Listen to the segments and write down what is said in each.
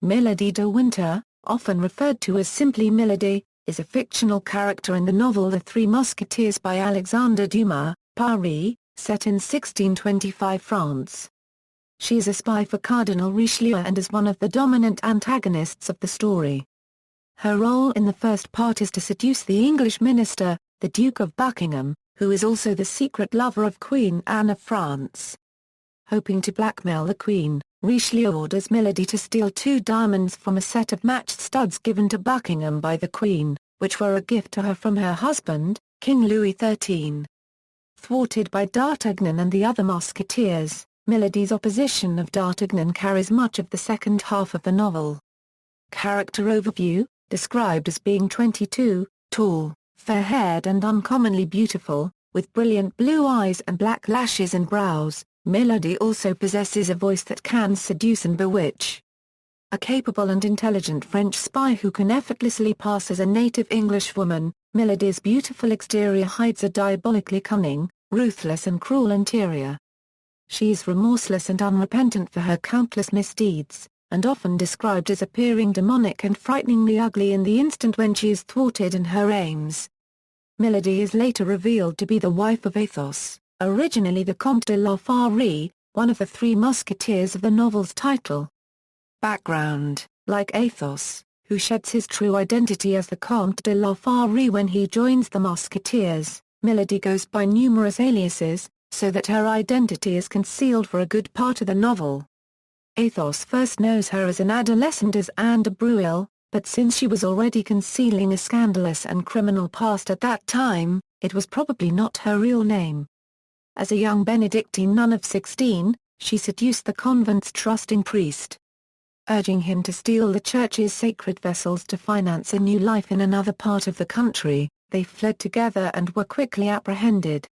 Milady de Winter, often referred to as simply Milady, is a fictional character in the novel The Three Musketeers by Alexandre Dumas, Paris, set in 1625 France. She is a spy for Cardinal Richelieu and is one of the dominant antagonists of the story. Her role in the first part is to seduce the English minister, the Duke of Buckingham, who is also the secret lover of Queen Anne of France. Hoping to blackmail the Queen, Richelieu orders Milady to steal 2 diamonds from a set of matched studs given to Buckingham by the Queen, which were a gift to her from her husband, King Louis XIII. Thwarted by D'Artagnan and the other musketeers, Milady's opposition of D'Artagnan carries much of the second half of the novel. Character overview: described as being 22, tall, fair-haired and uncommonly beautiful, with brilliant blue eyes and black lashes and brows, Milady also possesses a voice that can seduce and bewitch. A capable and intelligent French spy who can effortlessly pass as a native English woman, Milady's beautiful exterior hides a diabolically cunning, ruthless and cruel interior. She is remorseless and unrepentant for her countless misdeeds, and often described as appearing demonic and frighteningly ugly in the instant when she is thwarted in her aims. Milady is later revealed to be the wife of Athos, originally the Comte de la Fare, one of the 3 Musketeers of the novel's title. Background: like Athos, who sheds his true identity as the Comte de la Fare when he joins the Musketeers, Milady goes by numerous aliases, so that her identity is concealed for a good part of the novel. Athos first knows her as an adolescent as Anne de Breuil, but since she was already concealing a scandalous and criminal past at that time, it was probably not her real name. As a young Benedictine nun of 16, she seduced the convent's trusting priest. Urging him to steal the church's sacred vessels to finance a new life in another part of the country, they fled together and were quickly apprehended.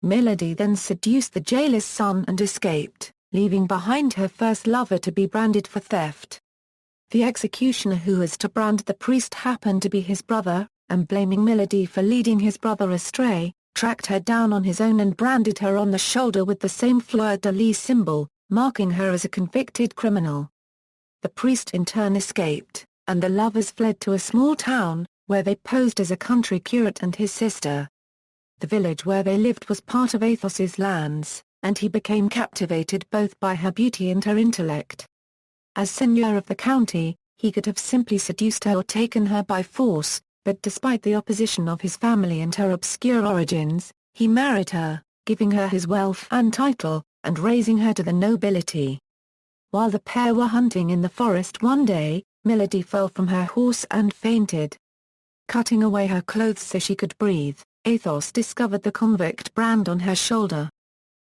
Milady then seduced the jailer's son and escaped, leaving behind her first lover to be branded for theft. The executioner who was to brand the priest happened to be his brother, and blaming Milady for leading his brother astray, tracked her down on his own and branded her on the shoulder with the same fleur-de-lis symbol, marking her as a convicted criminal. The priest in turn escaped, and the lovers fled to a small town, where they posed as a country curate and his sister. The village where they lived was part of Athos's lands, and he became captivated both by her beauty and her intellect. As seigneur of the county, he could have simply seduced her or taken her by force, but despite the opposition of his family and her obscure origins, he married her, giving her his wealth and title, and raising her to the nobility. While the pair were hunting in the forest one day, Milady fell from her horse and fainted. Cutting away her clothes so she could breathe, Athos discovered the convict brand on her shoulder.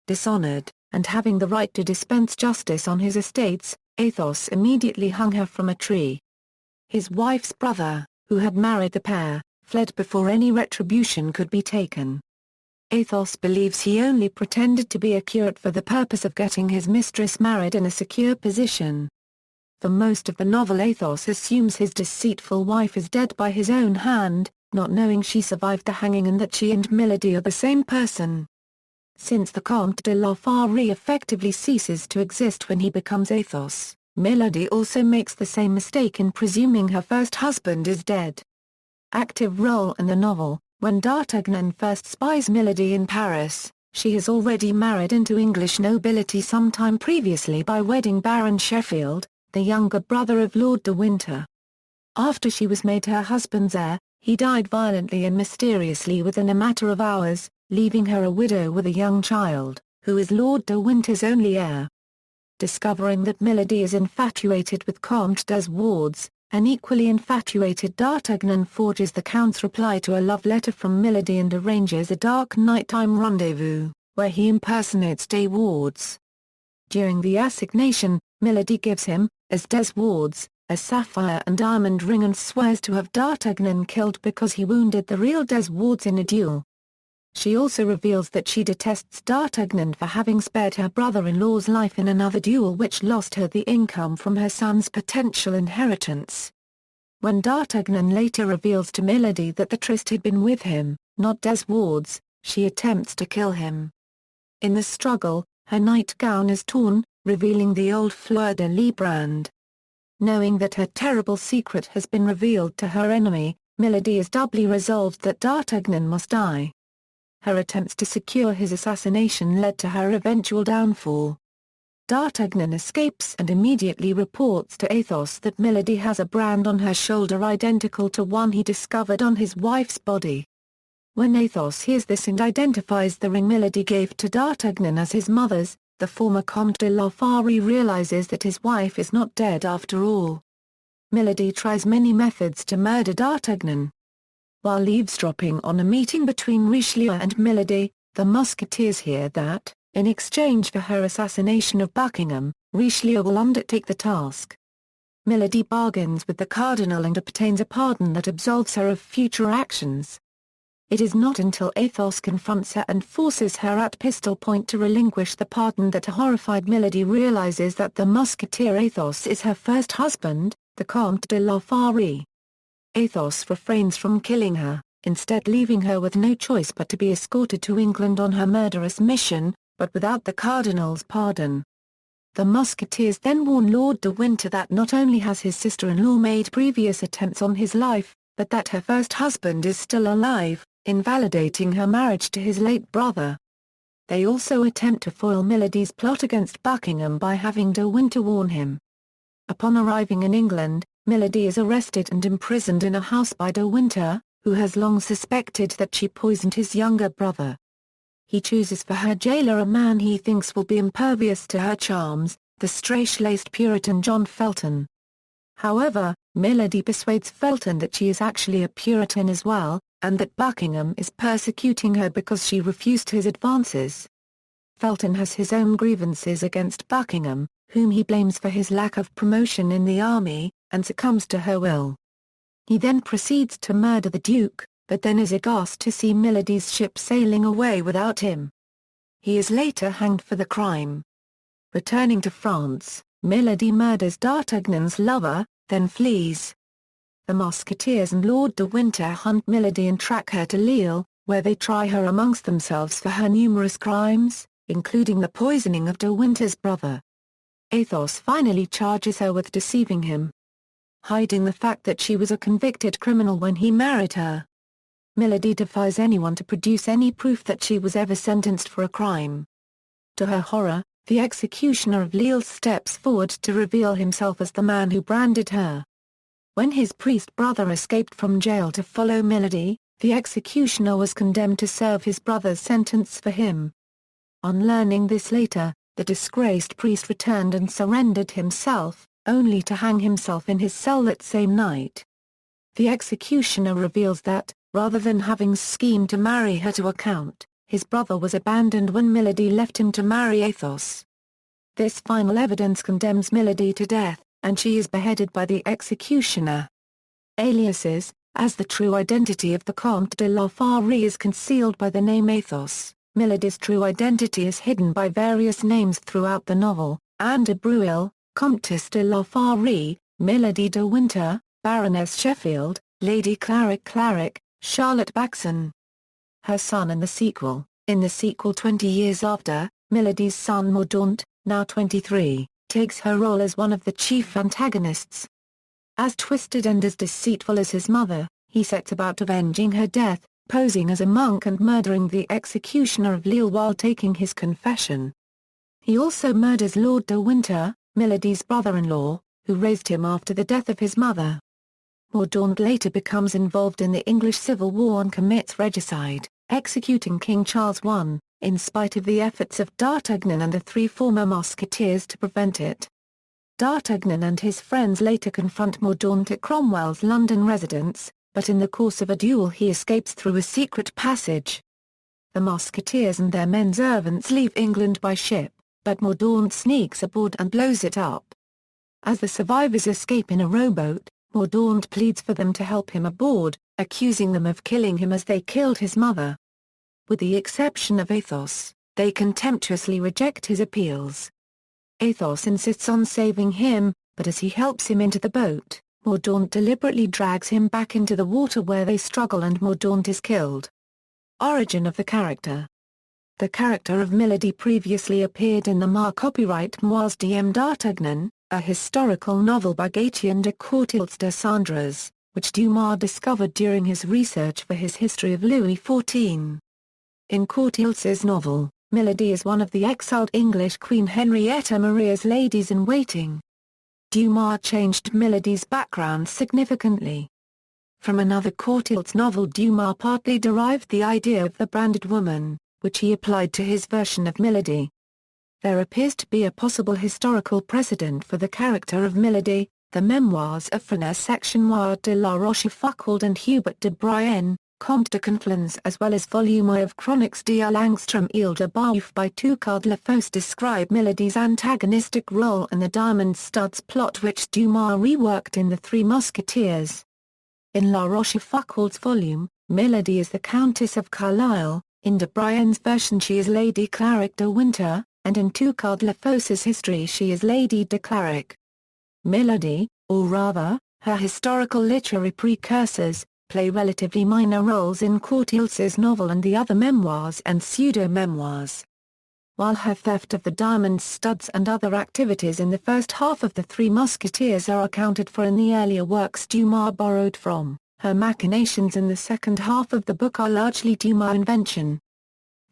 Dishonored, and having the right to dispense justice on his estates, Athos immediately hung her from a tree. His wife's brother, who had married the pair, fled before any retribution could be taken. Athos believes he only pretended to be a curate for the purpose of getting his mistress married in a secure position. For most of the novel Athos assumes his deceitful wife is dead by his own hand, not knowing she survived the hanging and that she and Milady are the same person. Since the Comte de la Fare effectively ceases to exist when he becomes Athos, Milady also makes the same mistake in presuming her first husband is dead. Active role in the novel: when D'Artagnan first spies Milady in Paris, she has already married into English nobility sometime previously by wedding Baron Sheffield, the younger brother of Lord de Winter. After she was made her husband's heir, he died violently and mysteriously within a matter of hours, leaving her a widow with a young child, who is Lord de Winter's only heir. Discovering that Milady is infatuated with Comte des Wardes, an equally infatuated D'Artagnan forges the Count's reply to a love letter from Milady and arranges a dark nighttime rendezvous, where he impersonates des Wardes. During the assignation, Milady gives him, as des Wardes, a sapphire and diamond ring and swears to have D'Artagnan killed because he wounded the real des Wardes in a duel. She also reveals that she detests D'Artagnan for having spared her brother-in-law's life in another duel which lost her the income from her son's potential inheritance. When D'Artagnan later reveals to Milady that the tryst had been with him, not des Wardes, she attempts to kill him. In the struggle, her nightgown is torn, revealing the old fleur-de-lis brand. Knowing that her terrible secret has been revealed to her enemy, Milady is doubly resolved that D'Artagnan must die. Her attempts to secure his assassination led to her eventual downfall. D'Artagnan escapes and immediately reports to Athos that Milady has a brand on her shoulder identical to one he discovered on his wife's body. When Athos hears this and identifies the ring Milady gave to D'Artagnan as his mother's, the former Comte de la Fare realizes that his wife is not dead after all. Milady tries many methods to murder D'Artagnan. While eavesdropping on a meeting between Richelieu and Milady, the Musketeers hear that, in exchange for her assassination of Buckingham, Richelieu will undertake the task. Milady bargains with the Cardinal and obtains a pardon that absolves her of future actions. It is not until Athos confronts her and forces her at pistol point to relinquish the pardon that a horrified Milady realizes that the Musketeer Athos is her first husband, the Comte de la Fare. Athos refrains from killing her, instead leaving her with no choice but to be escorted to England on her murderous mission, but without the Cardinal's pardon. The Musketeers then warn Lord de Winter that not only has his sister-in-law made previous attempts on his life, but that her first husband is still alive, invalidating her marriage to his late brother. They also attempt to foil Milady's plot against Buckingham by having de Winter warn him. Upon arriving in England, Milady is arrested and imprisoned in a house by de Winter, who has long suspected that she poisoned his younger brother. He chooses for her jailer a man he thinks will be impervious to her charms, the straight-laced Puritan John Felton. However, Milady persuades Felton that she is actually a Puritan as well, and that Buckingham is persecuting her because she refused his advances. Felton has his own grievances against Buckingham, whom he blames for his lack of promotion in the army, and succumbs to her will. He then proceeds to murder the Duke, but then is aghast to see Milady's ship sailing away without him. He is later hanged for the crime. Returning to France, Milady murders D'Artagnan's lover, then flees. The Musketeers and Lord de Winter hunt Milady and track her to Lille, where they try her amongst themselves for her numerous crimes, including the poisoning of de Winter's brother. Athos finally charges her with deceiving him, hiding the fact that she was a convicted criminal when he married her. Milady defies anyone to produce any proof that she was ever sentenced for a crime. To her horror, the executioner of Lille steps forward to reveal himself as the man who branded her. When his priest brother escaped from jail to follow Milady, the executioner was condemned to serve his brother's sentence for him. On learning this later, the disgraced priest returned and surrendered himself, only to hang himself in his cell that same night. The executioner reveals that, rather than having schemed to marry her to a count, his brother was abandoned when Milady left him to marry Athos. This final evidence condemns Milady to death, and she is beheaded by the executioner. Aliases, as the true identity of the Comte de la Fare is concealed by the name Athos, Milady's true identity is hidden by various names throughout the novel: Anne de Breuil, Comtesse de la Fare, Milady de Winter, Baroness Sheffield, Lady Clarick, Charlotte Baxon. Her son in the sequel 20 years after, Milady's son Mordaunt, now 23, takes her role as one of the chief antagonists. As twisted and as deceitful as his mother, he sets about avenging her death, posing as a monk and murdering the executioner of Lille while taking his confession. He also murders Lord de Winter, Milady's brother-in-law, who raised him after the death of his mother. Mordaunt later becomes involved in the English Civil War and commits regicide, executing King Charles I, in spite of the efforts of D'Artagnan and the three former Musketeers to prevent it. D'Artagnan and his friends later confront Mordaunt at Cromwell's London residence, but in the course of a duel he escapes through a secret passage. The Musketeers and their men servants leave England by ship, but Mordaunt sneaks aboard and blows it up. As the survivors escape in a rowboat, Mordaunt pleads for them to help him aboard, accusing them of killing him as they killed his mother. With the exception of Athos, they contemptuously reject his appeals. Athos insists on saving him, but as he helps him into the boat, Mordaunt deliberately drags him back into the water where they struggle and Mordaunt is killed. Origin of the character. The character of Milady previously appeared in the copyright Memoirs d'M. d'Artagnan, a historical novel by Gatien de Courtilz de Sandras, which Dumas discovered during his research for his history of Louis XIV. In Courtilz's novel, Milady is one of the exiled English Queen Henrietta Maria's ladies-in-waiting. Dumas changed Milady's background significantly. From another Courtilz novel Dumas partly derived the idea of the branded woman, which he applied to his version of Milady. There appears to be a possible historical precedent for the character of Milady. The memoirs of François Sectionnoir de la Rochefoucauld and Hubert de Brienne, Comte de Conflans, as well as Volume I of Chroniques de l'Angstrom Ile de Baouf by Thwarted Lafosse describe Milady's antagonistic role in the Diamond Studs plot, which Dumas reworked in The Three Musketeers. In La Rochefoucauld's volume, Milady is the Countess of Carlisle, in de Brienne's version she is Lady Claric de Winter, and in Thwarted Lafosse's history she is Lady de Claric. Milady, or rather, her historical literary precursors, play relatively minor roles in Courtilz's novel and the other memoirs and pseudo-memoirs. While her theft of the diamond studs and other activities in the first half of The Three Musketeers are accounted for in the earlier works Dumas borrowed from, her machinations in the second half of the book are largely Dumas' invention.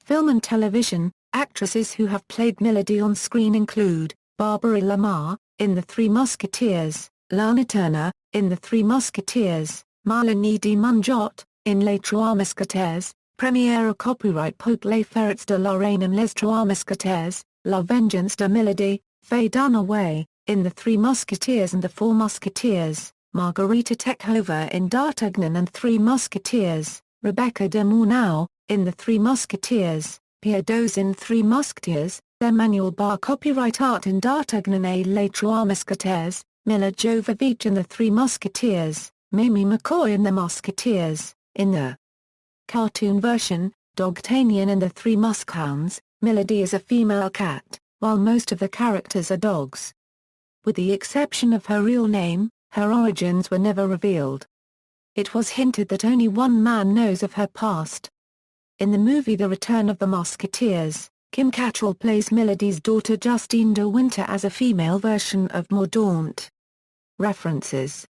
Film and television, actresses who have played Milady on screen include, Barbara Lamar, in The Three Musketeers, Lana Turner, in The Three Musketeers, Marlene de Monjot, in Les Trois Mousquetaires, Première copyright Paul Les Ferrets de la Reine and Les Trois Mousquetaires, La Vengeance de Milady, Faye Dunaway, in The Three Musketeers and The Four Musketeers, Margarita Teckhover in D'Artagnan and Three Musketeers, Rebecca de Mornau, in The Three Musketeers, Pierre Doze in Three Musketeers, Emmanuel Barr copyright art in D'Artagnan et Les Trois Mousquetaires, Mila Jovovich in The Three Musketeers, Mamie McCoy in The Musketeers, in the cartoon version, D'Artagnan and the Three Muskhounds, Milady is a female cat, while most of the characters are dogs. With the exception of her real name, her origins were never revealed. It was hinted that only one man knows of her past. In the movie The Return of the Musketeers, Kim Cattrall plays Milady's daughter Justine de Winter as a female version of Mordaunt. References